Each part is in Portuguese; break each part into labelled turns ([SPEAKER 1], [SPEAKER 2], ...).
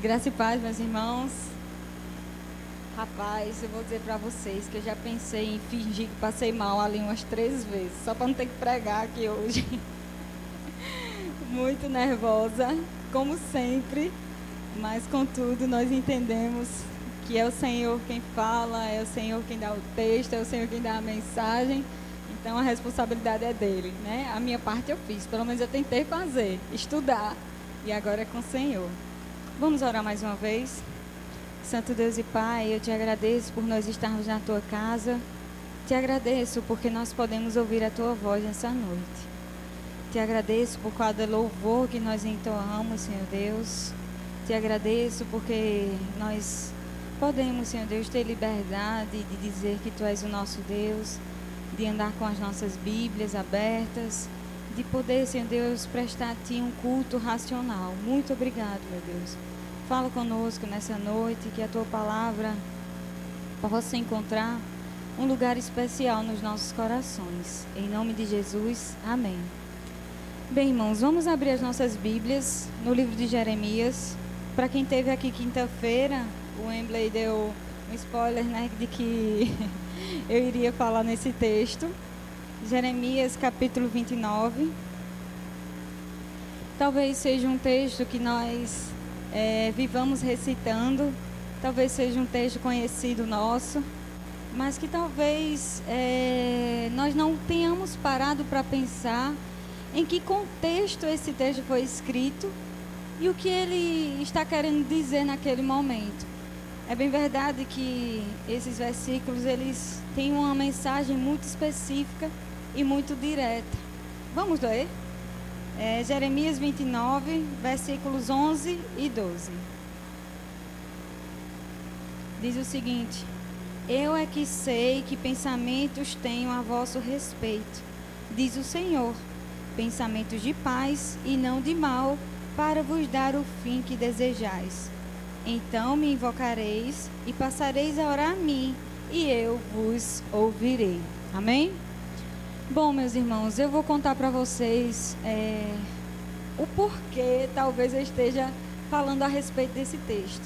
[SPEAKER 1] Graça e paz, meus irmãos. Rapaz, eu vou dizer para vocês que eu já pensei em fingir que passei mal ali umas 3 vezes, só para não ter que pregar aqui hoje. Muito nervosa, como sempre, mas contudo nós entendemos que é o Senhor quem fala, é o Senhor quem dá o texto, é o Senhor quem dá a mensagem, então a responsabilidade é dele, né? A minha parte eu fiz, pelo menos eu tentei fazer, estudar, e agora é com o Senhor. Vamos orar mais uma vez? Santo Deus e Pai, eu te agradeço por nós estarmos na tua casa. Te agradeço porque nós podemos ouvir a tua voz nessa noite. Te agradeço por cada louvor que nós entoamos, Senhor Deus. Te agradeço porque nós podemos, Senhor Deus, ter liberdade de dizer que tu és o nosso Deus, de andar com as nossas Bíblias abertas, de poder, Senhor Deus, prestar a ti um culto racional. Muito obrigado, meu Deus. Fala conosco nessa noite, que a tua palavra possa encontrar um lugar especial nos nossos corações. Em nome de Jesus, amém. Bem, irmãos, vamos abrir as nossas Bíblias no livro de Jeremias. Para quem esteve aqui quinta-feira, o Embley deu um spoiler, né, de que eu iria falar nesse texto. Jeremias, capítulo 29. Talvez seja um texto que nós vivamos recitando, talvez seja um texto conhecido nosso, mas que talvez nós não tenhamos parado para pensar em que contexto esse texto foi escrito e o que ele está querendo dizer naquele momento. É bem verdade que esses versículos, eles têm uma mensagem muito específica e muito direta. Vamos ler? Jeremias 29, versículos 11 e 12. Diz o seguinte: Eu é que sei que pensamentos tenho a vosso respeito, diz o Senhor, pensamentos de paz e não de mal, para vos dar o fim que desejais. Então me invocareis e passareis a orar a mim, e eu vos ouvirei. Amém? Bom, meus irmãos, eu vou contar para vocês o porquê talvez eu esteja falando a respeito desse texto.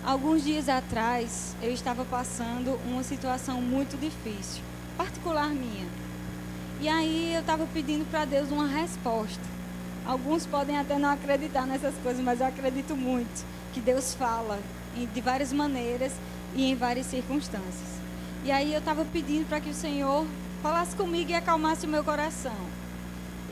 [SPEAKER 1] Alguns dias atrás, eu estava passando uma situação muito difícil, particular minha. E aí eu estava pedindo para Deus uma resposta. Alguns podem até não acreditar nessas coisas, mas eu acredito muito que Deus fala de várias maneiras e em várias circunstâncias. E aí eu estava pedindo para que o Senhor falasse comigo e acalmasse o meu coração.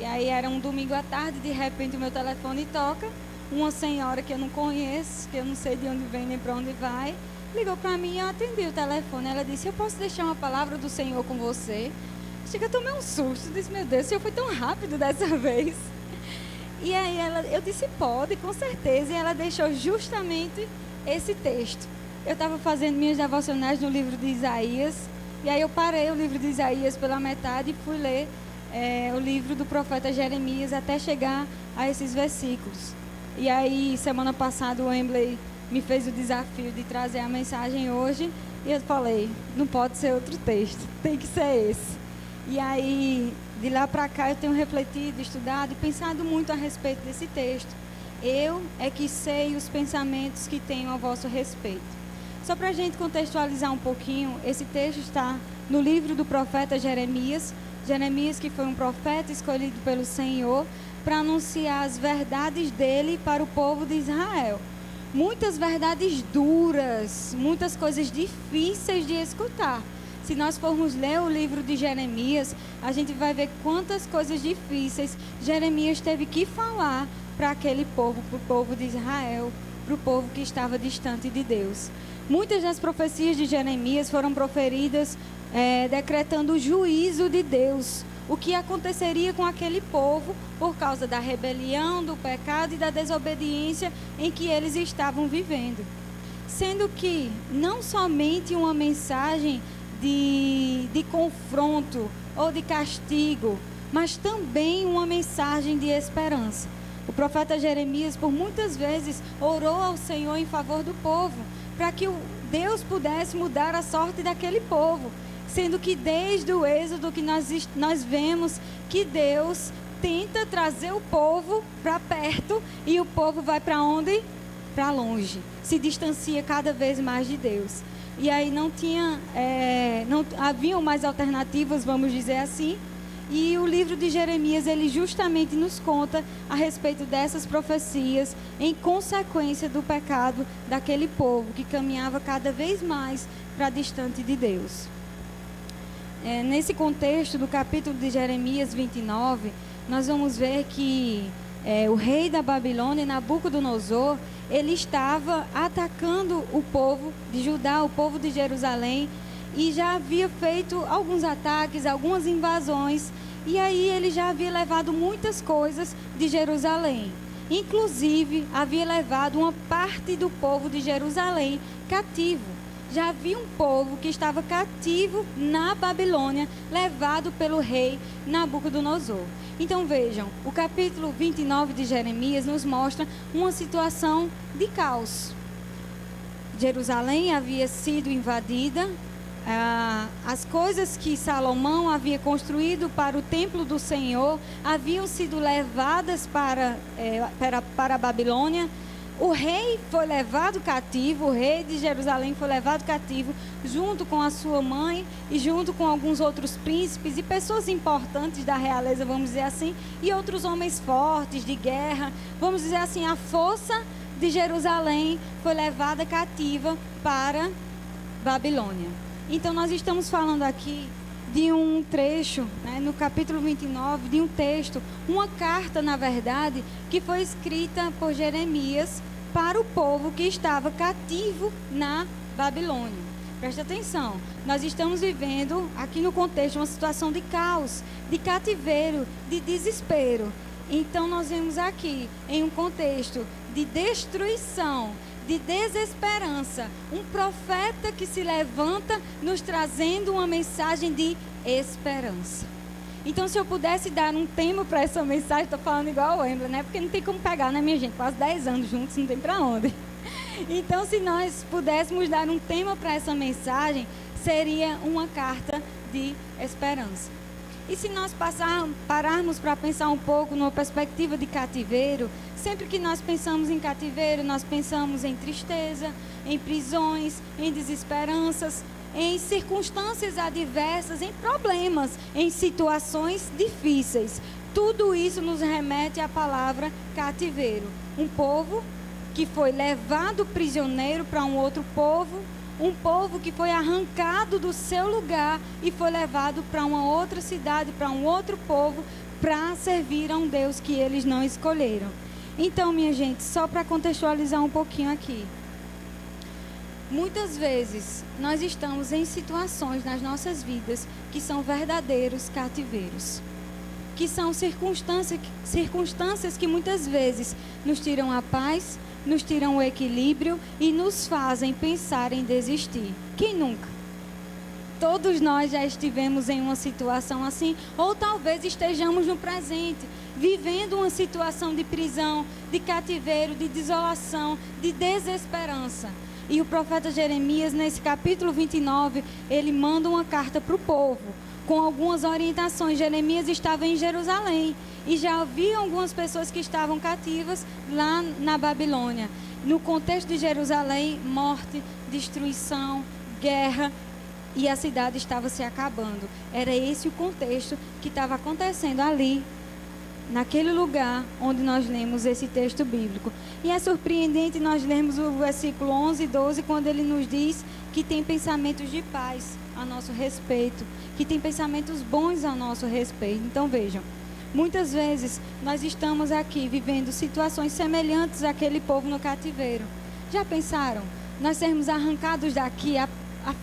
[SPEAKER 1] E aí era um domingo à tarde, de repente o meu telefone toca, uma senhora que eu não conheço, que eu não sei de onde vem nem para onde vai, ligou para mim e eu atendi o telefone. Ela disse: eu posso deixar uma palavra do Senhor com você? Chega, eu tomei um susto, disse: meu Deus, o Senhor foi tão rápido dessa vez. E aí eu disse: pode, com certeza. E ela deixou justamente esse texto. Eu estava fazendo minhas devocionais no livro de Isaías. E aí eu parei o livro de Isaías pela metade e fui ler o livro do profeta Jeremias até chegar a esses versículos. E aí, semana passada, o Embley me fez o desafio de trazer a mensagem hoje. E eu falei: não pode ser outro texto, tem que ser esse. E aí, de lá para cá, eu tenho refletido, estudado e pensado muito a respeito desse texto. Eu é que sei os pensamentos que tenho a vosso respeito. Só para a gente contextualizar um pouquinho, esse texto está no livro do profeta Jeremias. Jeremias, que foi um profeta escolhido pelo Senhor para anunciar as verdades dele para o povo de Israel. Muitas verdades duras, muitas coisas difíceis de escutar. Se nós formos ler o livro de Jeremias, a gente vai ver quantas coisas difíceis Jeremias teve que falar para aquele povo, para o povo de Israel, para o povo que estava distante de Deus. Muitas das profecias de Jeremias foram proferidas decretando o juízo de Deus, o que aconteceria com aquele povo por causa da rebelião, do pecado e da desobediência em que eles estavam vivendo. Sendo que não somente uma mensagem de confronto ou de castigo, mas também uma mensagem de esperança. O profeta Jeremias, por muitas vezes, orou ao Senhor em favor do povo, para que Deus pudesse mudar a sorte daquele povo. Sendo que desde o Êxodo que nós vemos que Deus tenta trazer o povo para perto, e o povo vai para onde? para longe, se distancia cada vez mais de Deus. E aí não haviam mais alternativas, vamos dizer assim. E o livro de Jeremias, ele justamente nos conta a respeito dessas profecias em consequência do pecado daquele povo que caminhava cada vez mais para distante de Deus. Nesse contexto do capítulo de Jeremias 29, nós vamos ver que o rei da Babilônia, Nabucodonosor, ele estava atacando o povo de Judá, o povo de Jerusalém, e já havia feito alguns ataques, algumas invasões, e aí ele já havia levado muitas coisas de Jerusalém. Inclusive, havia levado uma parte do povo de Jerusalém cativo. Já havia um povo que estava cativo na Babilônia, levado pelo rei Nabucodonosor. Então vejam, o capítulo 29 de Jeremias nos mostra uma situação de caos. Jerusalém havia sido invadida, as coisas que Salomão havia construído para o templo do Senhor haviam sido levadas para a Babilônia. O rei foi levado cativo, o rei de Jerusalém foi levado cativo, junto com a sua mãe e junto com alguns outros príncipes e pessoas importantes da realeza, vamos dizer assim, e outros homens fortes de guerra. Vamos dizer assim, a força de Jerusalém foi levada cativa para Babilônia. Então nós estamos falando aqui de um trecho, no capítulo 29, de um texto, uma carta, na verdade, que foi escrita por Jeremias para o povo que estava cativo na Babilônia. Presta atenção, nós estamos vivendo aqui no contexto uma situação de caos, de cativeiro, de desespero. Então nós vemos aqui em um contexto de destruição, de desesperança, um profeta que se levanta nos trazendo uma mensagem de esperança. Então, se eu pudesse dar um tema para essa mensagem, estou falando igual o Embla, né? Porque não tem como pegar, né, minha gente? Quase 10 anos juntos, não tem para onde. Então, se nós pudéssemos dar um tema para essa mensagem, seria uma carta de esperança. E se nós pararmos para pensar um pouco numa perspectiva de cativeiro, sempre que nós pensamos em cativeiro, nós pensamos em tristeza, em prisões, em desesperanças, em circunstâncias adversas, em problemas, em situações difíceis. Tudo isso nos remete à palavra cativeiro. Um povo que foi levado prisioneiro para um outro povo, um povo que foi arrancado do seu lugar e foi levado para uma outra cidade, para um outro povo, para servir a um Deus que eles não escolheram. Então, minha gente, só para contextualizar um pouquinho aqui. Muitas vezes nós estamos em situações nas nossas vidas que são verdadeiros cativeiros, que são circunstâncias que muitas vezes nos tiram a paz, nos tiram o equilíbrio e nos fazem pensar em desistir. Quem nunca? Todos nós já estivemos em uma situação assim, ou talvez estejamos no presente, vivendo uma situação de prisão, de cativeiro, de desolação, de desesperança. E o profeta Jeremias, nesse capítulo 29, ele manda uma carta para o povo, com algumas orientações. Jeremias estava em Jerusalém e já havia algumas pessoas que estavam cativas lá na Babilônia. No contexto de Jerusalém, morte, destruição, guerra, e a cidade estava se acabando. Era esse o contexto que estava acontecendo ali, naquele lugar onde nós lemos esse texto bíblico. E é surpreendente nós lermos o versículo 11 e 12, quando ele nos diz que tem pensamentos de paz a nosso respeito, que tem pensamentos bons a nosso respeito. Então vejam, muitas vezes nós estamos aqui vivendo situações semelhantes àquele povo no cativeiro. Já pensaram? Nós sermos arrancados daqui a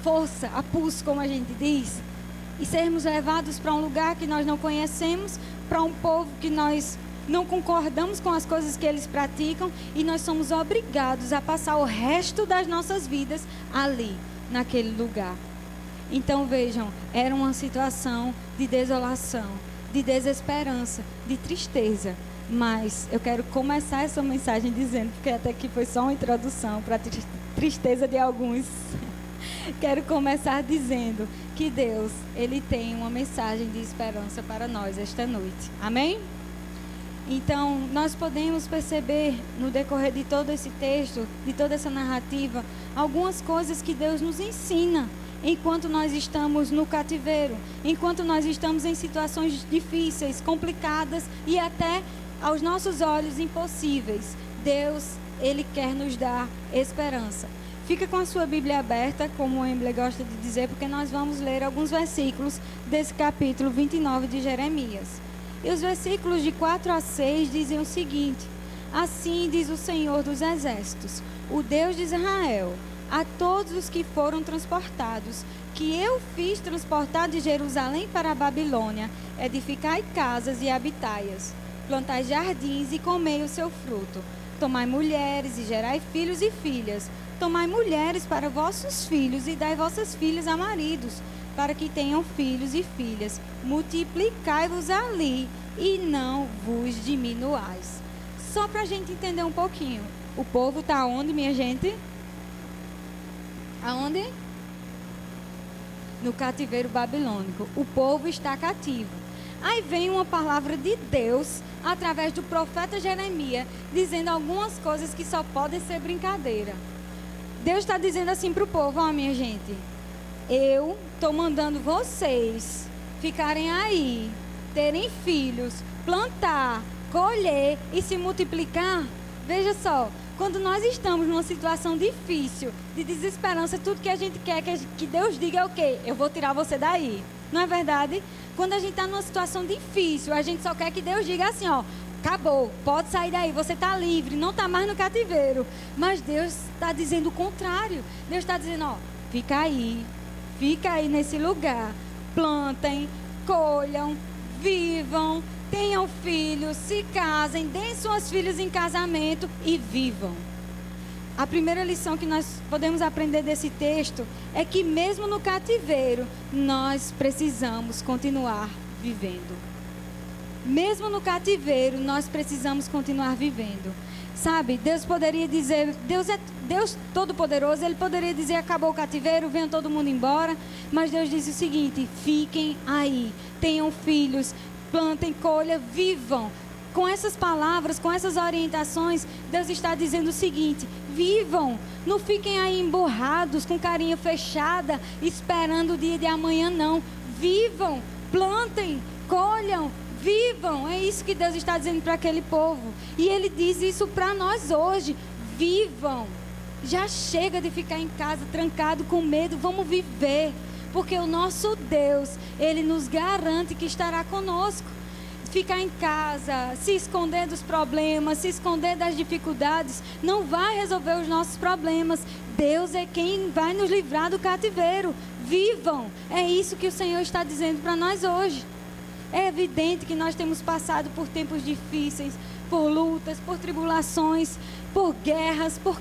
[SPEAKER 1] força, a pulso, como a gente diz, e sermos levados para um lugar que nós não conhecemos, para um povo que nós não concordamos com as coisas que eles praticam, e nós somos obrigados a passar o resto das nossas vidas ali, naquele lugar. Então vejam, era uma situação de desolação, de desesperança, de tristeza. Mas eu quero começar essa mensagem dizendo, porque até aqui foi só uma introdução para a tristeza de alguns. Quero começar dizendo que Deus, Ele tem uma mensagem de esperança para nós esta noite. Amém? Então, nós podemos perceber no decorrer de todo esse texto, de toda essa narrativa, algumas coisas que Deus nos ensina enquanto nós estamos no cativeiro, enquanto nós estamos em situações difíceis, complicadas e até aos nossos olhos impossíveis. Deus, Ele quer nos dar esperança. Fica com a sua Bíblia aberta, como o Emble gosta de dizer, porque nós vamos ler alguns versículos desse capítulo 29 de Jeremias. E os versículos de 4 a 6 dizem o seguinte: assim diz o Senhor dos Exércitos, o Deus de Israel, a todos os que foram transportados, que eu fiz transportar de Jerusalém para a Babilônia, edificai casas e habitai-as, plantai jardins e comei o seu fruto, tomai mulheres e gerai filhos e filhas, tomai mulheres para vossos filhos e dai vossas filhas a maridos, para que tenham filhos e filhas, multiplicai-vos ali e não vos diminuais. Só para a gente entender um pouquinho, o povo está onde, minha gente? Aonde? No cativeiro babilônico. O povo está cativo. Aí vem uma palavra de Deus, através do profeta Jeremias, dizendo algumas coisas que só podem ser brincadeira. Deus está dizendo assim para o povo: ó, minha gente, eu estou mandando vocês ficarem aí, terem filhos, plantar, colher e se multiplicar. Veja só, quando nós estamos numa situação difícil, de desesperança, tudo que a gente quer que Deus diga é o quê? Eu vou tirar você daí. Não é verdade? Quando a gente está numa situação difícil, a gente só quer que Deus diga assim, ó, acabou, pode sair daí, você está livre, não está mais no cativeiro. Mas Deus está dizendo o contrário. Deus está dizendo, ó, fica aí nesse lugar, plantem, colham, vivam, tenham filhos, se casem, deem suas filhas em casamento e vivam. A primeira lição que nós podemos aprender desse texto é que mesmo no cativeiro, nós precisamos continuar vivendo. Mesmo no cativeiro, nós precisamos continuar vivendo. Sabe, Deus poderia dizer, Deus Todo-Poderoso, Ele poderia dizer, acabou o cativeiro, venham todo mundo embora. Mas Deus disse o seguinte, fiquem aí, tenham filhos, plantem, colhem, vivam. Com essas palavras, com essas orientações, Deus está dizendo o seguinte, vivam, não fiquem aí emburrados, com carinha fechada, esperando o dia de amanhã, não. Vivam, plantem, colham, vivam. É isso que Deus está dizendo para aquele povo. E Ele diz isso para nós hoje, vivam. Já chega de ficar em casa trancado com medo, vamos viver. Porque o nosso Deus, Ele nos garante que estará conosco. Ficar em casa, se esconder dos problemas, se esconder das dificuldades, não vai resolver os nossos problemas. Deus é quem vai nos livrar do cativeiro. Vivam! É isso que o Senhor está dizendo para nós hoje. É evidente que nós temos passado por tempos difíceis, por lutas, por tribulações, por guerras, por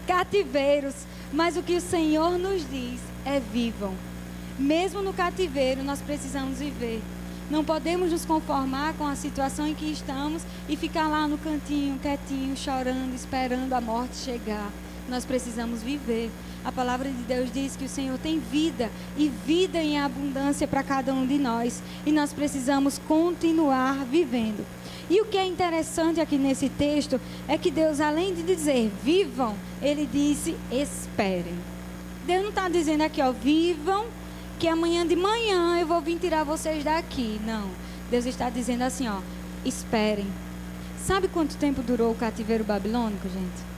[SPEAKER 1] cativeiros. Mas o que o Senhor nos diz é vivam. Mesmo no cativeiro, nós precisamos viver. Não podemos nos conformar com a situação em que estamos e ficar lá no cantinho, quietinho, chorando, esperando a morte chegar. Nós precisamos viver. A palavra de Deus diz que o Senhor tem vida e vida em abundância para cada um de nós. E nós precisamos continuar vivendo. E o que é interessante aqui nesse texto é que Deus, além de dizer vivam, Ele disse esperem. Deus não está dizendo aqui, ó, vivam, que amanhã de manhã eu vou vir tirar vocês daqui. Não. Deus está dizendo assim, ó, esperem. Sabe quanto tempo durou o cativeiro babilônico, gente?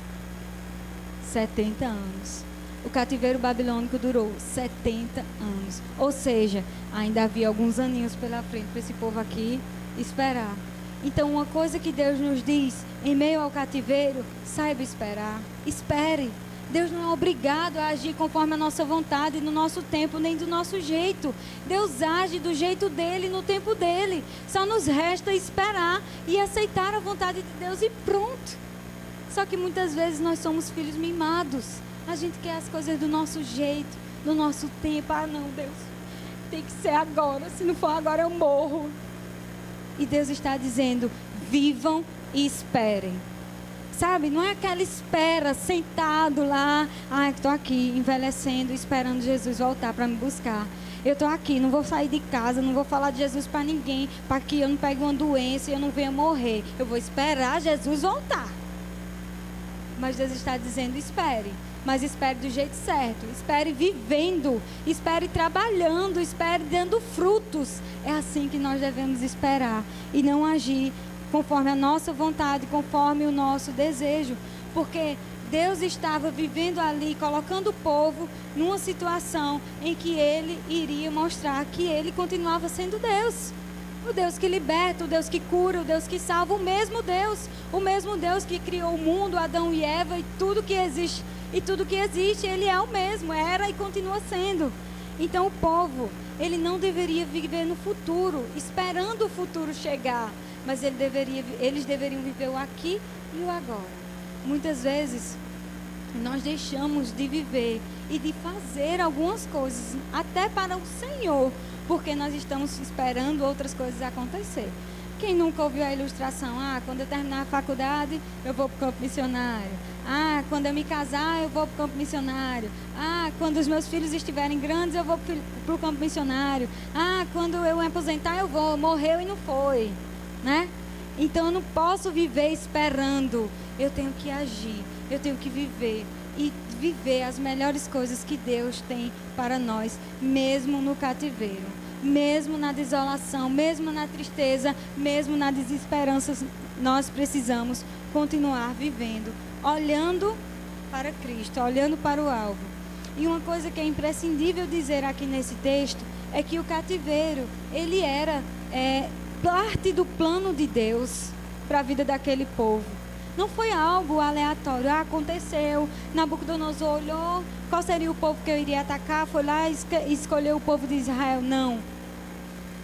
[SPEAKER 1] 70 anos. O cativeiro babilônico durou 70 anos. Ou seja, ainda havia alguns aninhos pela frente para esse povo aqui esperar. Então, uma coisa que Deus nos diz, em meio ao cativeiro, saiba esperar. Espere. Deus não é obrigado a agir conforme a nossa vontade, no nosso tempo, nem do nosso jeito. Deus age do jeito dele, no tempo dele. Só nos resta esperar e aceitar a vontade de Deus e pronto. Só que muitas vezes nós somos filhos mimados. A gente quer as coisas do nosso jeito, no nosso tempo. Ah, não, Deus, tem que ser agora. Se não for agora, eu morro. E Deus está dizendo, vivam e esperem. Sabe, não é aquela espera, sentado lá, estou aqui, envelhecendo, esperando Jesus voltar para me buscar. Eu estou aqui, não vou sair de casa, não vou falar de Jesus para ninguém, para que eu não pegue uma doença e eu não venha morrer. Eu vou esperar Jesus voltar. Mas Deus está dizendo, espere. Mas espere do jeito certo. Espere vivendo. Espere trabalhando. Espere dando frutos. É assim que nós devemos esperar. E não agir conforme a nossa vontade, conforme o nosso desejo. Porque Deus estava vivendo ali, colocando o povo numa situação em que Ele iria mostrar que Ele continuava sendo Deus. O Deus que liberta, o Deus que cura, o Deus que salva, o mesmo Deus que criou o mundo, Adão e Eva e tudo que existe. E tudo que existe, Ele é o mesmo, era e continua sendo. Então o povo, ele não deveria viver no futuro, esperando o futuro chegar, mas eles deveriam viver o aqui e o agora. Muitas vezes, nós deixamos de viver e de fazer algumas coisas, até para o Senhor, porque nós estamos esperando outras coisas acontecer. Quem nunca ouviu a ilustração? Quando eu terminar a faculdade, eu vou para o campo missionário. Quando eu me casar, eu vou para o campo missionário. Quando os meus filhos estiverem grandes, eu vou para o campo missionário. Quando eu me aposentar, eu vou. Morreu e não foi, né? Então eu não posso viver esperando. Eu tenho que agir, eu tenho que viver. E viver as melhores coisas que Deus tem para nós, mesmo no cativeiro, mesmo na desolação, mesmo na tristeza, mesmo na desesperança. Nós precisamos continuar vivendo, olhando para Cristo, olhando para o alvo. E uma coisa que é imprescindível dizer aqui nesse texto é que o cativeiro, ele era parte do plano de Deus para a vida daquele povo. Não foi algo aleatório. Aconteceu, Nabucodonosor olhou, qual seria o povo que eu iria atacar? Foi lá e escolheu o povo de Israel. Não.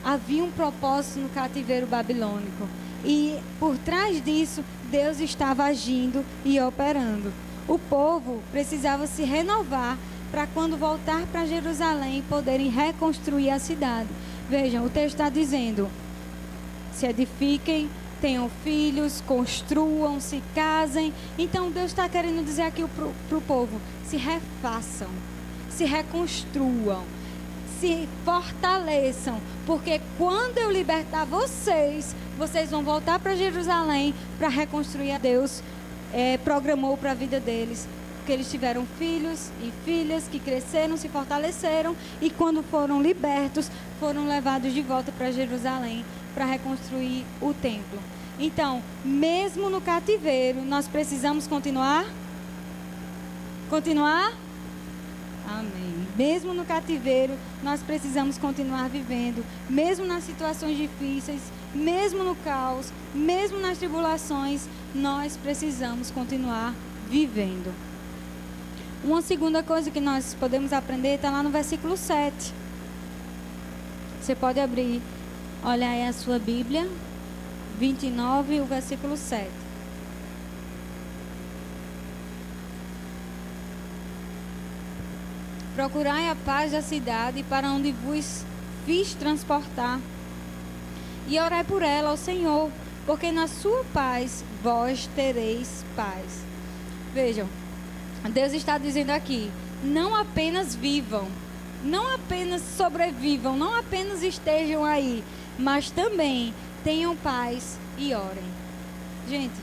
[SPEAKER 1] Havia um propósito no cativeiro babilônico. E por trás disso, Deus estava agindo e operando. O povo precisava se renovar para quando voltar para Jerusalém, poderem reconstruir a cidade. Vejam, o texto está dizendo, se edifiquem, tenham filhos, construam, se casem. Então Deus está querendo dizer aqui para o povo, se refaçam, se reconstruam, se fortaleçam, porque quando eu libertar vocês, vocês vão voltar para Jerusalém para reconstruir a Deus programou para a vida deles. Porque eles tiveram filhos e filhas que cresceram, se fortaleceram e quando foram libertos, foram levados de volta para Jerusalém para reconstruir o templo. Então, mesmo no cativeiro, nós precisamos continuar? Continuar? Amém. Mesmo no cativeiro, nós precisamos continuar vivendo. Mesmo nas situações difíceis, mesmo no caos, mesmo nas tribulações, nós precisamos continuar vivendo. Uma segunda coisa que nós podemos aprender está lá no versículo 7. Você pode abrir, olha aí a sua Bíblia, 29, o versículo 7. Procurai a paz da cidade para onde vos fiz transportar, e orai por ela ao Senhor, porque na sua paz vós tereis paz. Vejam, Deus está dizendo aqui, não apenas vivam, não apenas sobrevivam, não apenas estejam aí, mas também tenham paz e orem. Gente,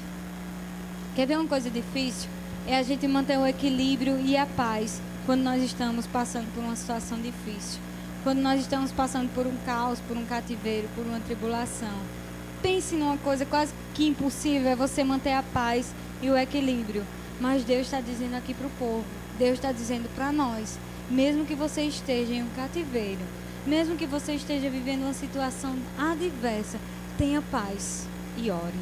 [SPEAKER 1] quer ver uma coisa difícil? É a gente manter o equilíbrio e a paz quando nós estamos passando por uma situação difícil. Quando nós estamos passando por um caos, por um cativeiro, por uma tribulação. Pense numa coisa quase que impossível, é você manter a paz e o equilíbrio. Mas Deus está dizendo aqui para o povo, Deus está dizendo para nós, mesmo que você esteja em um cativeiro, mesmo que você esteja vivendo uma situação adversa, tenha paz e ore.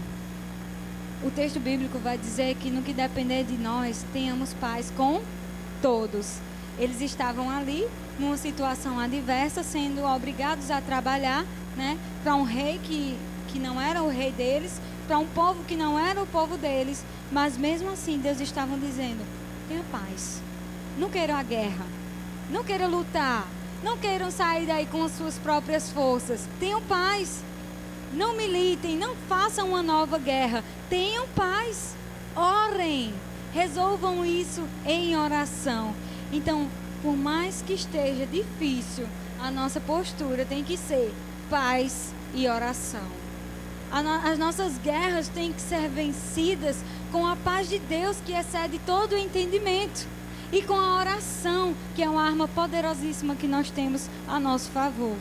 [SPEAKER 1] O texto bíblico vai dizer que no que depender de nós, tenhamos paz com todos. Eles estavam ali numa situação adversa, sendo obrigados a trabalhar, né, para um rei que não era o rei deles, para um povo que não era o povo deles, mas mesmo assim Deus estava dizendo, tenha paz, não queiram a guerra, não queiram lutar, não queiram sair daí com as suas próprias forças, tenham paz, não militem, não façam uma nova guerra, tenham paz, Orem, resolvam isso em oração. Então, por mais que esteja difícil, a nossa postura tem que ser paz e oração. As nossas guerras têm que ser vencidas com a paz de Deus, que excede todo o entendimento, e com a oração, que é uma arma poderosíssima que nós temos a nosso favor.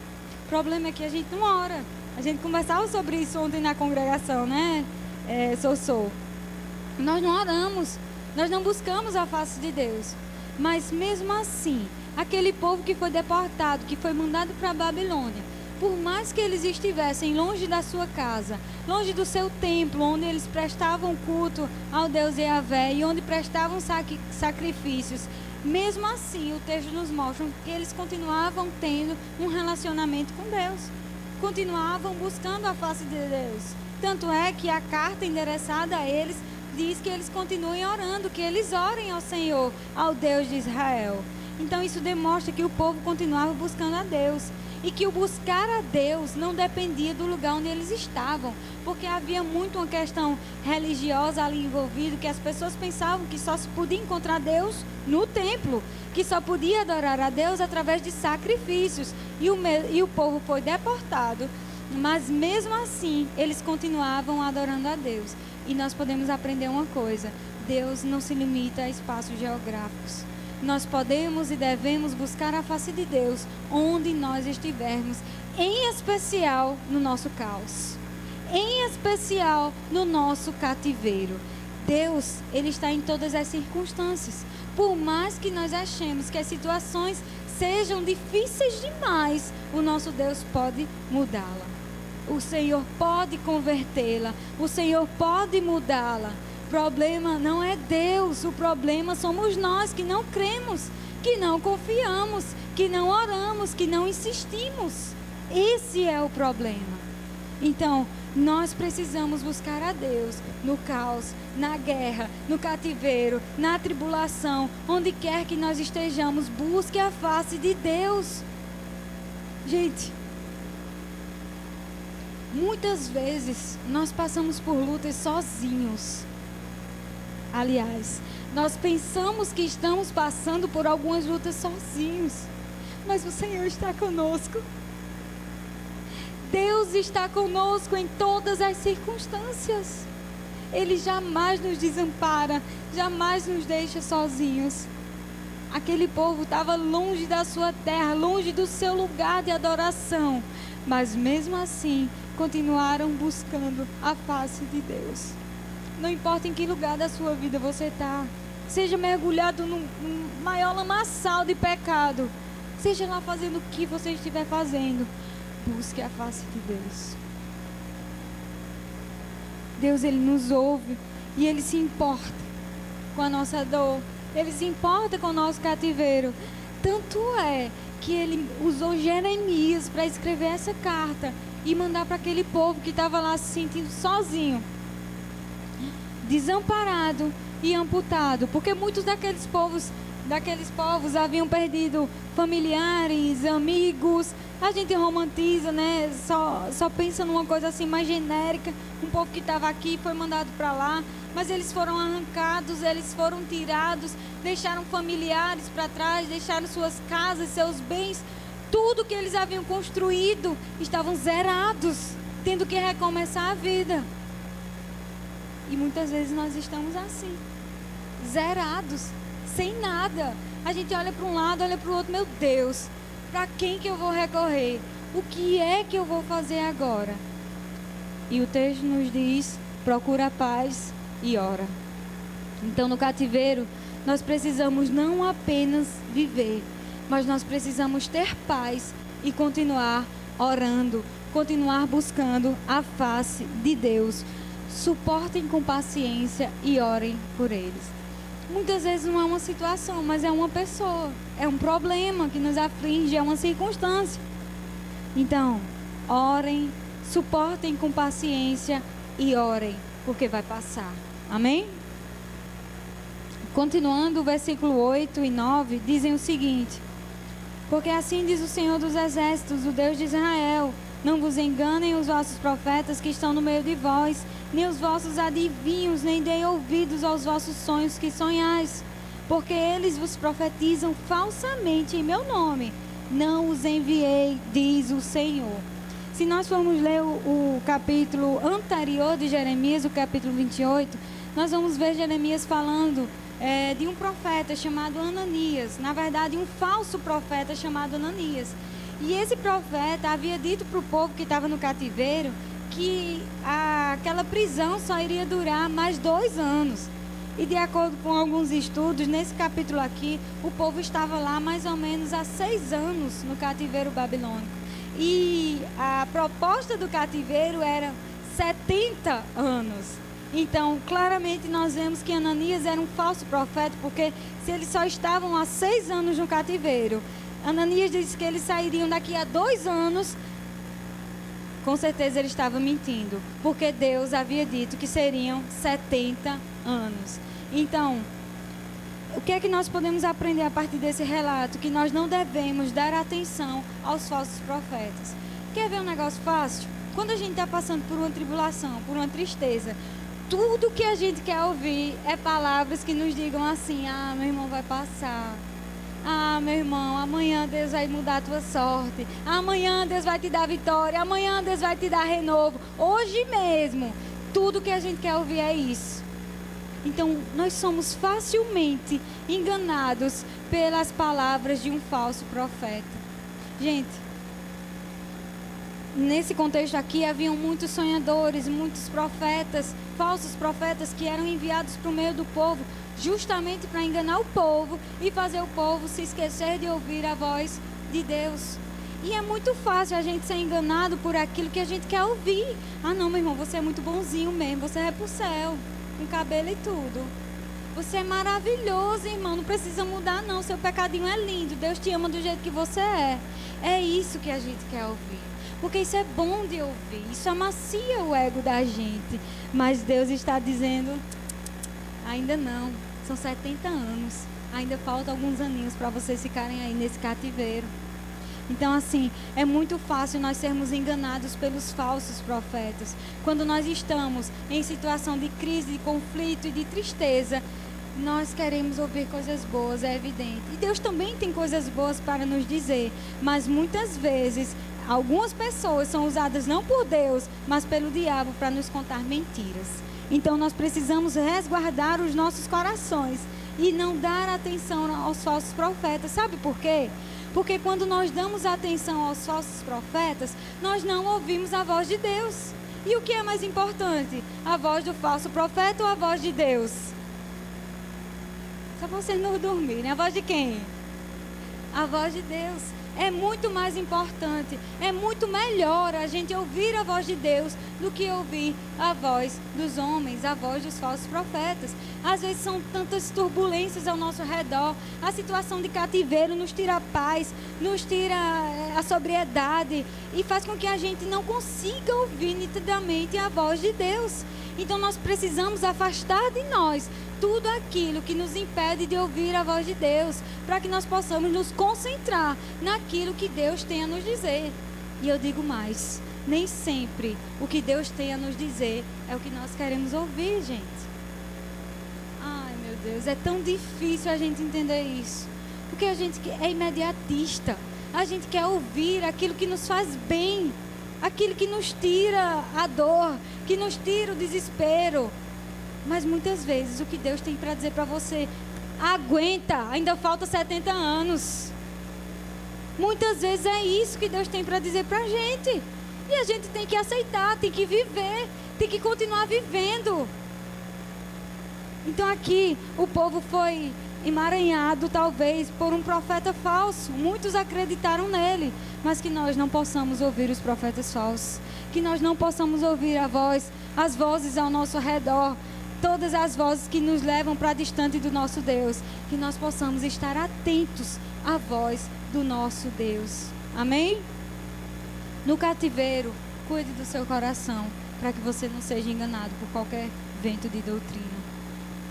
[SPEAKER 1] O problema é que a gente não ora. A gente conversava sobre isso ontem na congregação, né? Nós não oramos, nós não buscamos a face de Deus. Mas mesmo assim, aquele povo que foi deportado, que foi mandado para a Babilônia, por mais que eles estivessem longe da sua casa, longe do seu templo, onde eles prestavam culto ao Deus Yahvé e onde prestavam sacrifícios, mesmo assim o texto nos mostra que eles continuavam tendo um relacionamento com Deus, continuavam buscando a face de Deus. Tanto é que a carta endereçada a eles diz que eles continuem orando, que eles orem ao Senhor, ao Deus de Israel. Então isso demonstra que o povo continuava buscando a Deus, e que o buscar a Deus não dependia do lugar onde eles estavam, porque havia muito uma questão religiosa ali envolvida, que as pessoas pensavam que só se podia encontrar Deus no templo, que só podia adorar a Deus através de sacrifícios, e o povo foi deportado, mas mesmo assim eles continuavam adorando a Deus. E nós podemos aprender uma coisa: Deus não se limita a espaços geográficos. Nós podemos e devemos buscar a face de Deus onde nós estivermos, em especial no nosso caos, em especial no nosso cativeiro. Deus, Ele está em todas as circunstâncias. Por mais que nós achemos que as situações sejam difíceis demais, o nosso Deus pode mudá-la. O Senhor pode convertê-la. O Senhor pode mudá-la. O problema não é Deus, o problema somos nós que não cremos, que não confiamos, que não oramos, que não insistimos. Esse é o problema. Então, nós precisamos buscar a Deus no caos, na guerra, no cativeiro, na tribulação, onde quer que nós estejamos, busque a face de Deus. Gente, muitas vezes nós passamos por lutas sozinhos. Aliás, nós pensamos que estamos passando por algumas lutas sozinhos, mas o Senhor está conosco. Deus está conosco em todas as circunstâncias. Ele jamais nos desampara, jamais nos deixa sozinhos. Aquele povo estava longe da sua terra, longe do seu lugar de adoração, mas mesmo assim continuaram buscando a face de Deus. Não importa em que lugar da sua vida você está, seja mergulhado no maior lamaçal de pecado, seja lá fazendo o que você estiver fazendo, busque a face de Deus. Deus, Ele nos ouve e Ele se importa com a nossa dor, Ele se importa com o nosso cativeiro. Tanto é que Ele usou Jeremias para escrever essa carta e mandar para aquele povo que estava lá se sentindo sozinho, desamparado e amputado, porque muitos daqueles povos haviam perdido familiares, amigos. A gente romantiza, né? Só pensa numa coisa assim mais genérica. Um povo que estava aqui foi mandado para lá, mas eles foram arrancados, eles foram tirados, deixaram familiares para trás, deixaram suas casas, seus bens, tudo que eles haviam construído, estavam zerados, tendo que recomeçar a vida. E muitas vezes nós estamos assim, zerados, sem nada. A gente olha para um lado, olha para o outro, meu Deus, para quem que eu vou recorrer? O que é que eu vou fazer agora? E o texto nos diz: procura a paz e ora. Então, no cativeiro, nós precisamos não apenas viver, mas nós precisamos ter paz e continuar orando, continuar buscando a face de Deus. Suportem com paciência e orem por eles. Muitas vezes não é uma situação, mas é uma pessoa, é um problema que nos aflige, é uma circunstância. Então, orem, suportem com paciência e orem, porque vai passar. Amém? Continuando, o versículo 8 e 9 dizem o seguinte: porque assim diz o Senhor dos Exércitos, o Deus de Israel: Não vos enganem os vossos profetas que estão no meio de vós, nem os vossos adivinhos, nem deem ouvidos aos vossos sonhos que sonhais, porque eles vos profetizam falsamente em meu nome. Não os enviei, diz o Senhor. Se nós formos ler o capítulo anterior de Jeremias, o capítulo 28, nós vamos ver Jeremias falando de um profeta chamado Ananias. Na verdade, um falso profeta chamado Ananias. E esse profeta havia dito para o povo que estava no cativeiro que aquela prisão só iria durar mais 2 anos. E de acordo com alguns estudos, nesse capítulo aqui, o povo estava lá mais ou menos há 6 anos no cativeiro babilônico. E a proposta do cativeiro era 70 anos. Então, claramente nós vemos que Ananias era um falso profeta, porque se eles só estavam há 6 anos no cativeiro, Ananias disse que eles sairiam daqui a 2 anos, com certeza ele estava mentindo, porque Deus havia dito que seriam 70 anos. Então, o que é que nós podemos aprender a partir desse relato? Que nós não devemos dar atenção aos falsos profetas. Quer ver um negócio fácil? Quando a gente está passando por uma tribulação, por uma tristeza, tudo que a gente quer ouvir é palavras que nos digam assim: ah, meu irmão, vai passar. Ah, meu irmão, amanhã Deus vai mudar a tua sorte. Amanhã Deus vai te dar vitória. Amanhã Deus vai te dar renovo. Hoje mesmo, tudo que a gente quer ouvir é isso. Então, nós somos facilmente enganados pelas palavras de um falso profeta. Gente, nesse contexto aqui, haviam muitos sonhadores, muitos profetas, falsos profetas que eram enviados para o meio do povo, justamente para enganar o povo e fazer o povo se esquecer de ouvir a voz de Deus. E é muito fácil a gente ser enganado por aquilo que a gente quer ouvir. Ah, não, meu irmão, você é muito bonzinho mesmo, você vai para o céu, com cabelo e tudo. Você é maravilhoso, irmão, não precisa mudar não, seu pecadinho é lindo, Deus te ama do jeito que você é. É isso que a gente quer ouvir, porque isso é bom de ouvir, isso amacia o ego da gente. Mas Deus está dizendo, ainda não, são 70 anos, ainda faltam alguns aninhos para vocês ficarem aí nesse cativeiro. Então, assim, é muito fácil nós sermos enganados pelos falsos profetas. Quando nós estamos em situação de crise, de conflito e de tristeza, nós queremos ouvir coisas boas, é evidente. E Deus também tem coisas boas para nos dizer, mas muitas vezes algumas pessoas são usadas não por Deus, mas pelo diabo para nos contar mentiras. Então nós precisamos resguardar os nossos corações e não dar atenção aos falsos profetas. Sabe por quê? Porque quando nós damos atenção aos falsos profetas, nós não ouvimos a voz de Deus. E o que é mais importante? A voz do falso profeta ou a voz de Deus? Só para vocês não dormirem. A voz de quem? A voz de Deus. É muito mais importante, é muito melhor a gente ouvir a voz de Deus do que ouvir a voz dos homens, a voz dos falsos profetas. Às vezes são tantas turbulências ao nosso redor, a situação de cativeiro nos tira a paz, nos tira a sobriedade e faz com que a gente não consiga ouvir nitidamente a voz de Deus. Então nós precisamos afastar de nós tudo aquilo que nos impede de ouvir a voz de Deus, para que nós possamos nos concentrar naquilo que Deus tem a nos dizer. E eu digo mais, nem sempre o que Deus tem a nos dizer é o que nós queremos ouvir, gente. Ai, meu Deus, é tão difícil a gente entender isso, porque a gente é imediatista, a gente quer ouvir aquilo que nos faz bem, aquilo que nos tira a dor, que nos tira o desespero. Mas muitas vezes o que Deus tem para dizer para você, aguenta, ainda falta 70 anos. Muitas vezes é isso que Deus tem para dizer para a gente. E a gente tem que aceitar, tem que viver, tem que continuar vivendo. Então aqui o povo foi emaranhado talvez por um profeta falso. Muitos acreditaram nele, mas que nós não possamos ouvir os profetas falsos. Que nós não possamos ouvir as vozes ao nosso redor. Todas as vozes que nos levam para distante do nosso Deus, que nós possamos estar atentos à voz do nosso Deus. Amém? No cativeiro, cuide do seu coração, para que você não seja enganado por qualquer vento de doutrina.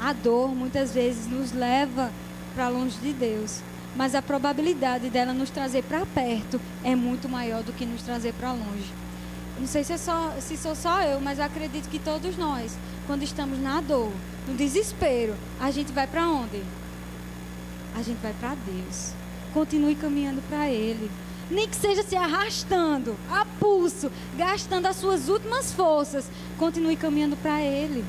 [SPEAKER 1] A dor muitas vezes nos leva para longe de Deus, mas a probabilidade dela nos trazer para perto é muito maior do que nos trazer para longe. Não sei se sou só eu, mas eu acredito que todos nós, quando estamos na dor, no desespero, a gente vai para onde? A gente vai para Deus. Continue caminhando para Ele. Nem que seja se arrastando, a pulso, gastando as suas últimas forças, continue caminhando para Ele.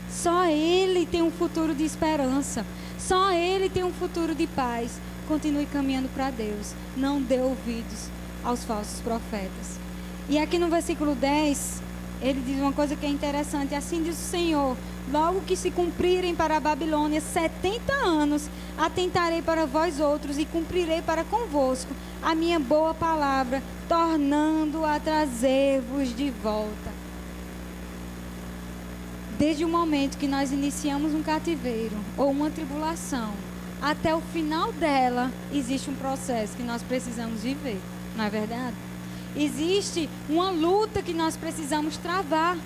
[SPEAKER 1] Só Ele tem um futuro de esperança. Só Ele tem um futuro de paz. Continue caminhando para Deus. Não dê ouvidos aos falsos profetas. E aqui no versículo 10, ele diz uma coisa que é interessante. Assim diz o Senhor: logo que se cumprirem para a Babilônia 70 anos, atentarei para vós outros e cumprirei para convosco a minha boa palavra, tornando a trazer-vos de volta. Desde o momento que nós iniciamos um cativeiro ou uma tribulação, até o final dela, existe um processo que nós precisamos viver, não é verdade? Existe uma luta que nós precisamos travar.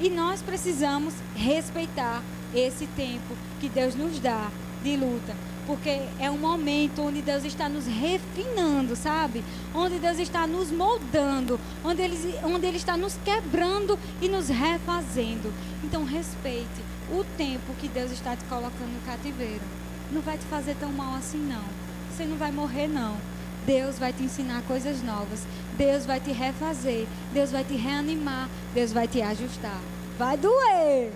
[SPEAKER 1] E nós precisamos respeitar esse tempo que Deus nos dá de luta. Porque é um momento onde Deus está nos refinando, sabe? Onde Deus está nos moldando. Onde Ele está nos quebrando e nos refazendo. Então respeite o tempo que Deus está te colocando no cativeiro. Não vai te fazer tão mal assim, não. Você não vai morrer, não. Deus vai te ensinar coisas novas. Deus vai te refazer. Deus vai te reanimar. Deus vai te ajustar. Vai doer.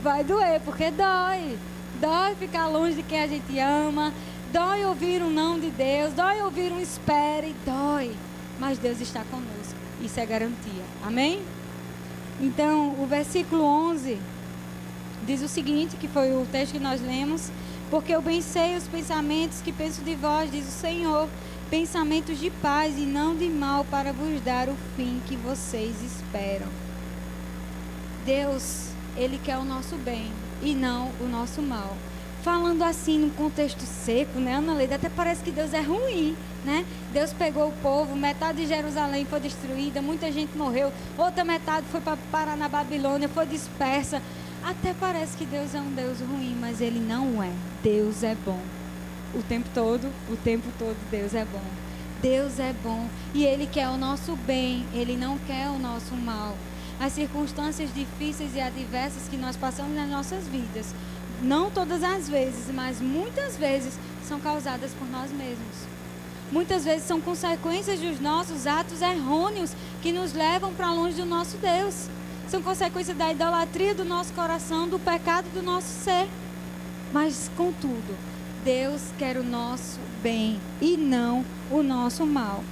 [SPEAKER 1] Vai doer, porque dói. Dói ficar longe de quem a gente ama. Dói ouvir um não de Deus. Dói ouvir um espere. Dói. Mas Deus está conosco. Isso é garantia. Amém? Então, o versículo 11 diz o seguinte, que foi o texto que nós lemos. Porque eu bem sei os pensamentos que penso de vós, diz o Senhor, pensamentos de paz e não de mal, para vos dar o fim que vocês esperam. Deus, Ele quer o nosso bem e não o nosso mal. Falando assim num contexto seco, né, Ana Leida, até parece que Deus é ruim, né? Deus pegou o povo, metade de Jerusalém foi destruída, muita gente morreu, outra metade foi para parar na Babilônia, foi dispersa. Até parece que Deus é um Deus ruim, mas Ele não é. Deus é bom. O tempo todo Deus é bom. Deus é bom e Ele quer o nosso bem, Ele não quer o nosso mal. As circunstâncias difíceis e adversas que nós passamos nas nossas vidas, não todas as vezes, mas muitas vezes, são causadas por nós mesmos. Muitas vezes são consequências dos nossos atos errôneos que nos levam para longe do nosso Deus. São consequências da idolatria do nosso coração, do pecado do nosso ser. Mas, contudo, Deus quer o nosso bem e não o nosso mal.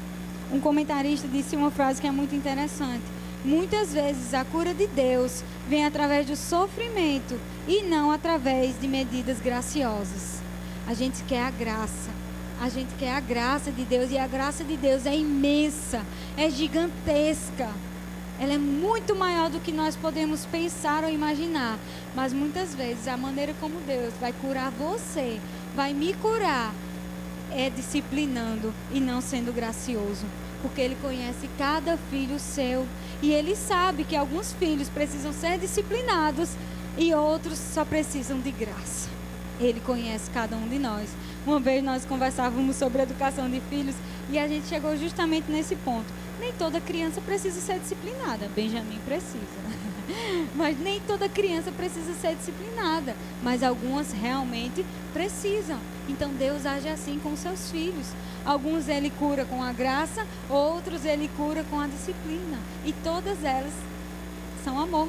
[SPEAKER 1] Um comentarista disse uma frase que é muito interessante. Muitas vezes a cura de Deus vem através do sofrimento e não através de medidas graciosas. A gente quer a graça. A gente quer a graça de Deus e a graça de Deus é imensa, é gigantesca. Ela é muito maior do que nós podemos pensar ou imaginar. Mas muitas vezes a maneira como Deus vai curar você, vai me curar, é disciplinando e não sendo gracioso. Porque Ele conhece cada filho seu. E Ele sabe que alguns filhos precisam ser disciplinados e outros só precisam de graça. Ele conhece cada um de nós. Uma vez nós conversávamos sobre a educação de filhos e a gente chegou justamente nesse ponto. Nem toda criança precisa ser disciplinada. Benjamin precisa. Mas nem toda criança precisa ser disciplinada. Mas algumas realmente precisam. Então Deus age assim com seus filhos. Alguns Ele cura com a graça, outros Ele cura com a disciplina. E todas elas são amor.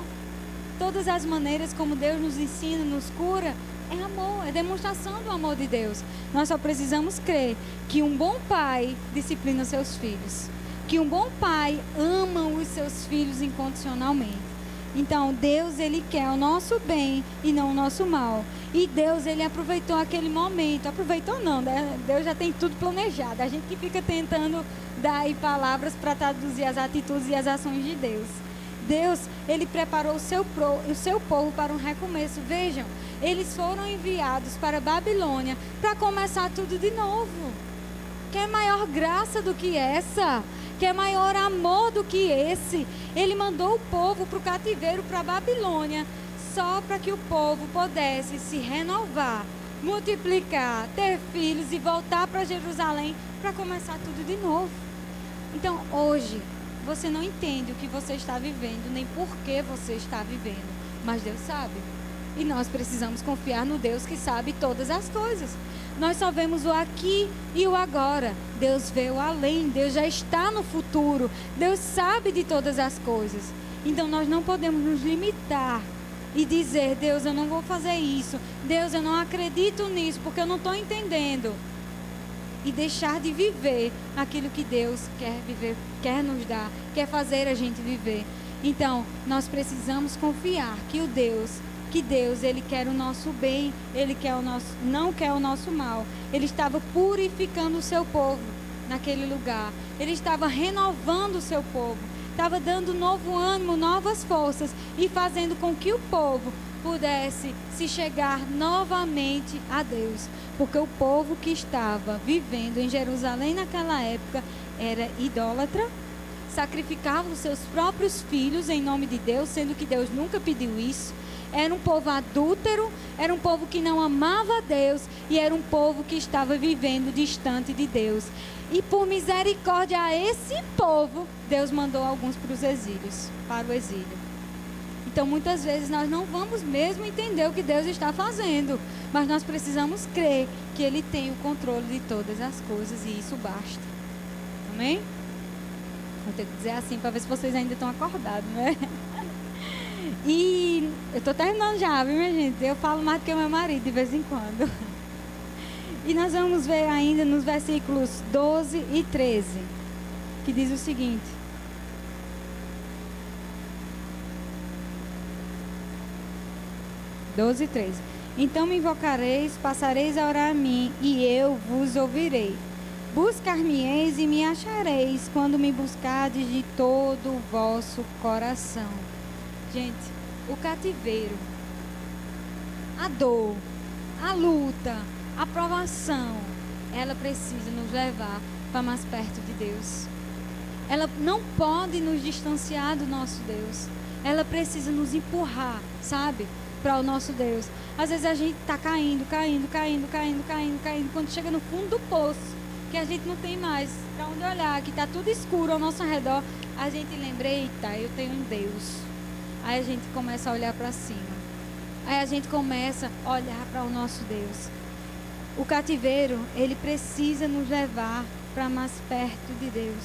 [SPEAKER 1] Todas as maneiras como Deus nos ensina, nos cura, é amor, é demonstração do amor de Deus. Nós só precisamos crer que um bom pai disciplina seus filhos. Que um bom pai ama os seus filhos incondicionalmente. Então, Deus, Ele quer o nosso bem e não o nosso mal. E Deus, Ele aproveitou aquele momento. Aproveitou não, né? Deus já tem tudo planejado. A gente que fica tentando dar aí palavras para traduzir as atitudes e as ações de Deus. Deus, Ele preparou o seu povo para um recomeço. Vejam, eles foram enviados para a Babilônia para começar tudo de novo. Quer maior graça do que essa? Quer maior amor do que esse? Ele mandou o povo para o cativeiro, para a Babilônia, só para que o povo pudesse se renovar multiplicar, ter filhos e voltar para Jerusalém para começar tudo de novo. Então, hoje, você não entende o que você está vivendo, nem por que você está vivendo, mas Deus sabe. E nós precisamos confiar no Deus que sabe todas as coisas. Nós só vemos o aqui e o agora. Deus vê o além, Deus já está no futuro. Deus sabe de todas as coisas. Então nós não podemos nos limitar e dizer: Deus, eu não vou fazer isso. Deus, eu não acredito nisso porque eu não estou entendendo. E deixar de viver aquilo que Deus quer viver, quer nos dar, quer fazer a gente viver. Então, nós precisamos confiar que Deus, Ele quer o nosso bem, Ele quer não quer o nosso mal. Ele estava purificando o seu povo naquele lugar. Ele estava renovando o seu povo. Estava dando novo ânimo, novas forças e fazendo com que o povo pudesse se chegar novamente a Deus. Porque o povo que estava vivendo em Jerusalém naquela época era idólatra, sacrificava os seus próprios filhos em nome de Deus, sendo que Deus nunca pediu isso. Era um povo adúltero, era um povo que não amava a Deus e era um povo que estava vivendo distante de Deus. E por misericórdia a esse povo, Deus mandou alguns para o exílio. Então muitas vezes nós não vamos mesmo entender o que Deus está fazendo, mas nós precisamos crer que Ele tem o controle de todas as coisas e isso basta. Amém? Vou ter que dizer assim para ver se vocês ainda estão acordados, né? E eu estou terminando já, viu, minha gente? Eu falo mais do que meu marido de vez em quando. E nós vamos ver ainda nos versículos 12 e 13, que diz o seguinte: 12 e 13. Então me invocareis, passareis a orar a mim, e eu vos ouvirei. Buscar-me-eis e me achareis, quando me buscardes de todo o vosso coração. Gente, o cativeiro, a dor, a luta, a provação, ela precisa nos levar para mais perto de Deus. Ela não pode nos distanciar do nosso Deus. Ela precisa nos empurrar, sabe, para o nosso Deus. Às vezes a gente está caindo. Quando chega no fundo do poço, que a gente não tem mais para onde olhar, que está tudo escuro ao nosso redor, a gente lembra: eita, eu tenho um Deus. Aí a gente começa a olhar para cima. Aí a gente começa a olhar para o nosso Deus. O cativeiro, ele precisa nos levar para mais perto de Deus.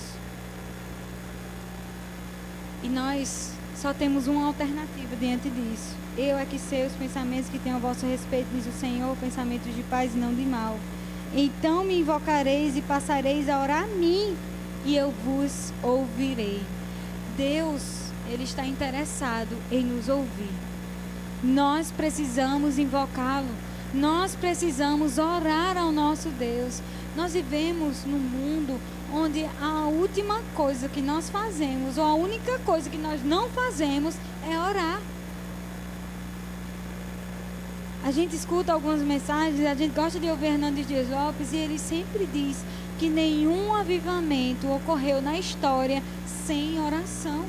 [SPEAKER 1] E nós só temos uma alternativa diante disso. Eu é que sei os pensamentos que tenho a vosso respeito, diz o Senhor, pensamentos de paz e não de mal. Então me invocareis e passareis a orar a mim, e eu vos ouvirei. Deus, Ele está interessado em nos ouvir. Nós precisamos invocá-lo. Nós precisamos orar ao nosso Deus. Nós vivemos num mundo onde a última coisa que nós fazemos, ou a única coisa que nós não fazemos, é orar. A gente escuta algumas mensagens, a gente gosta de ouvir Hernandes Dias Lopes, e ele sempre diz que nenhum avivamento ocorreu na história sem oração.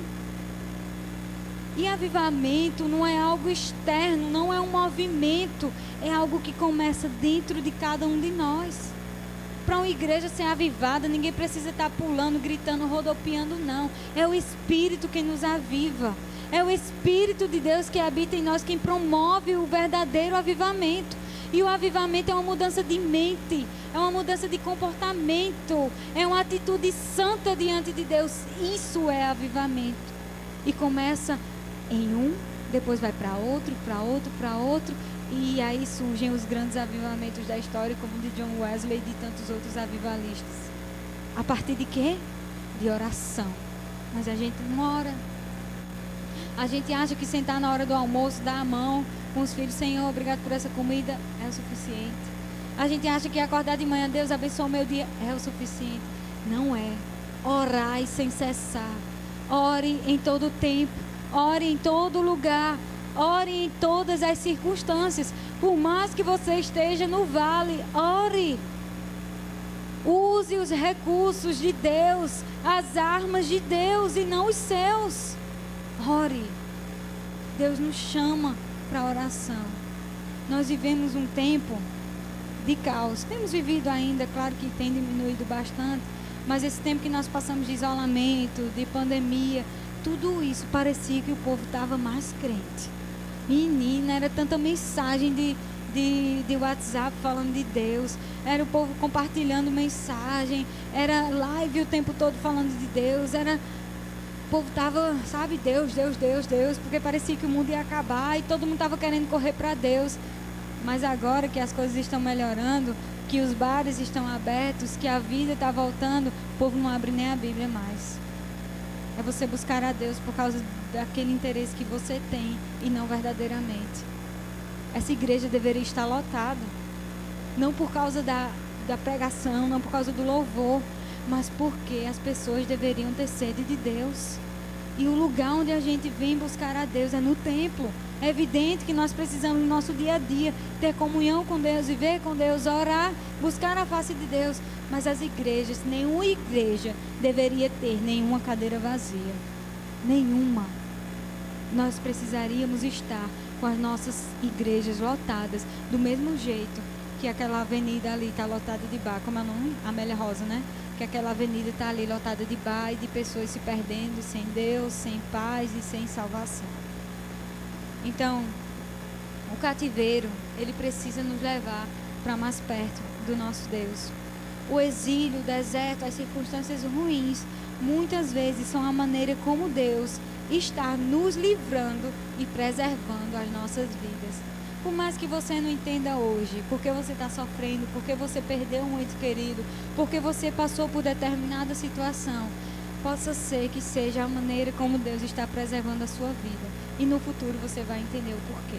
[SPEAKER 1] E avivamento não é algo externo, não é um movimento, é algo que começa dentro de cada um de nós. Para uma igreja ser avivada, ninguém precisa estar pulando, gritando, rodopiando, não. É o Espírito quem nos aviva. É o Espírito de Deus que habita em nós, quem promove o verdadeiro avivamento. E o avivamento é uma mudança de mente, é uma mudança de comportamento, é uma atitude santa diante de Deus. Isso é avivamento. E começa em um, depois vai para outro, para outro. E aí surgem os grandes avivamentos da história, como o de John Wesley e de tantos outros avivalistas. A partir de quê? De oração. Mas a gente não ora. A gente acha que sentar na hora do almoço, dar a mão com os filhos, Senhor, obrigado por essa comida, é o suficiente. A gente acha que acordar de manhã, Deus abençoe o meu dia, é o suficiente. Não é. Orai sem cessar. Ore em todo tempo. Ore em todo lugar. Ore em todas as circunstâncias. Por mais que você esteja no vale, ore. Use os recursos de Deus, as armas de Deus e não os seus. Ore. Deus nos chama para a oração. Nós vivemos um tempo de caos. Temos vivido ainda, claro que tem diminuído bastante, mas esse tempo que nós passamos de isolamento, de pandemia, tudo isso parecia que o povo estava mais crente. Menina, era tanta mensagem de WhatsApp falando de Deus, era o povo compartilhando mensagem, era live o tempo todo falando de Deus, o povo estava, sabe, Deus, Deus, Deus, Deus, porque parecia que o mundo ia acabar e todo mundo estava querendo correr para Deus. Mas agora que as coisas estão melhorando, que os bares estão abertos, que a vida está voltando, o povo não abre nem a Bíblia mais. É você buscar a Deus por causa daquele interesse que você tem e não verdadeiramente. Essa igreja deveria estar lotada, não por causa da pregação, não por causa do louvor, mas porque as pessoas deveriam ter sede de Deus. E o lugar onde a gente vem buscar a Deus é no templo. É evidente que nós precisamos no nosso dia a dia ter comunhão com Deus, viver com Deus, orar, buscar a face de Deus. Mas as igrejas, nenhuma igreja deveria ter nenhuma cadeira vazia. Nenhuma. Nós precisaríamos estar com as nossas igrejas lotadas, do mesmo jeito que aquela avenida ali está lotada de bar. Como é o nome? Amélia Rosa, né? Que aquela avenida está ali lotada de bar e de pessoas se perdendo sem Deus, sem paz e sem salvação. Então, o cativeiro, ele precisa nos levar para mais perto do nosso Deus. O exílio, o deserto, as circunstâncias ruins, muitas vezes são a maneira como Deus está nos livrando e preservando as nossas vidas. Por mais que você não entenda hoje, porque você está sofrendo, porque você perdeu um ente querido, porque você passou por determinada situação, possa ser que seja a maneira como Deus está preservando a sua vida. E no futuro você vai entender o porquê.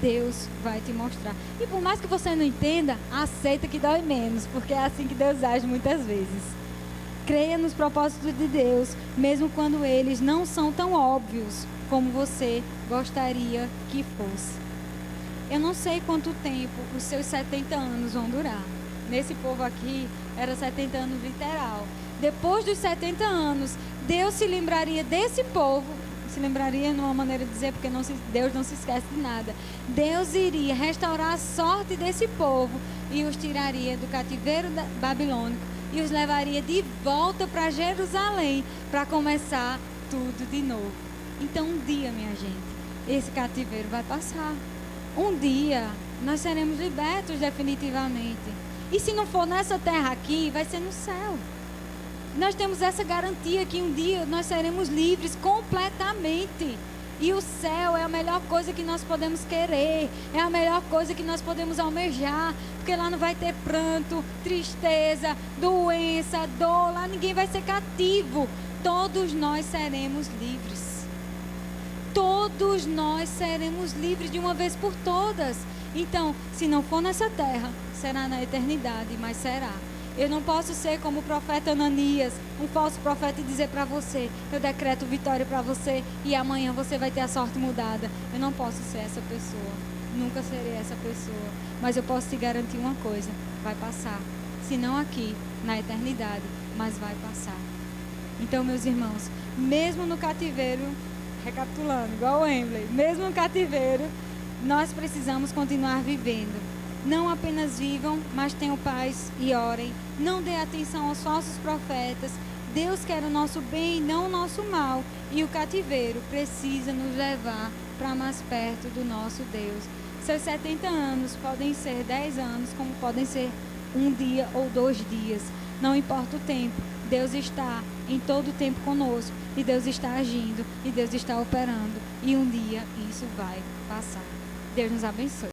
[SPEAKER 1] Deus vai te mostrar. E por mais que você não entenda, aceita que dói menos, porque é assim que Deus age muitas vezes. Creia nos propósitos de Deus, mesmo quando eles não são tão óbvios como você gostaria que fosse. Eu não sei quanto tempo os seus 70 anos vão durar. Nesse povo aqui, era 70 anos literal. Depois dos 70 anos, Deus se lembraria desse povo, se lembraria numa maneira de dizer, porque Deus não se esquece de nada. Deus iria restaurar a sorte desse povo e os tiraria do cativeiro babilônico e os levaria de volta para Jerusalém para começar tudo de novo. Então, um dia, minha gente, esse cativeiro vai passar. Um dia nós seremos libertos definitivamente. E se não for nessa terra aqui, vai ser no céu. Nós temos essa garantia que um dia nós seremos livres completamente. E o céu é a melhor coisa que nós podemos querer, é a melhor coisa que nós podemos almejar, porque lá não vai ter pranto, tristeza, doença, dor, lá ninguém vai ser cativo. Todos nós seremos livres. Todos nós seremos livres de uma vez por todas. Então, se não for nessa terra, será na eternidade, mas será. Eu não posso ser como o profeta Ananias, um falso profeta, e dizer para você, eu decreto vitória para você e amanhã você vai ter a sorte mudada. Eu não posso ser essa pessoa, nunca serei essa pessoa. Mas eu posso te garantir uma coisa, vai passar. Se não aqui, na eternidade, mas vai passar. Então, meus irmãos, mesmo no cativeiro, recapitulando, igual o Embley, mesmo no cativeiro, nós precisamos continuar vivendo. Não apenas vivam, mas tenham paz e orem. Não dê atenção aos falsos profetas. Deus quer o nosso bem e não o nosso mal. E o cativeiro precisa nos levar para mais perto do nosso Deus. Seus 70 anos podem ser 10 anos, como podem ser um dia ou 2 dias. Não importa o tempo. Deus está em todo o tempo conosco. E Deus está agindo. E Deus está operando. E um dia isso vai passar. Deus nos abençoe.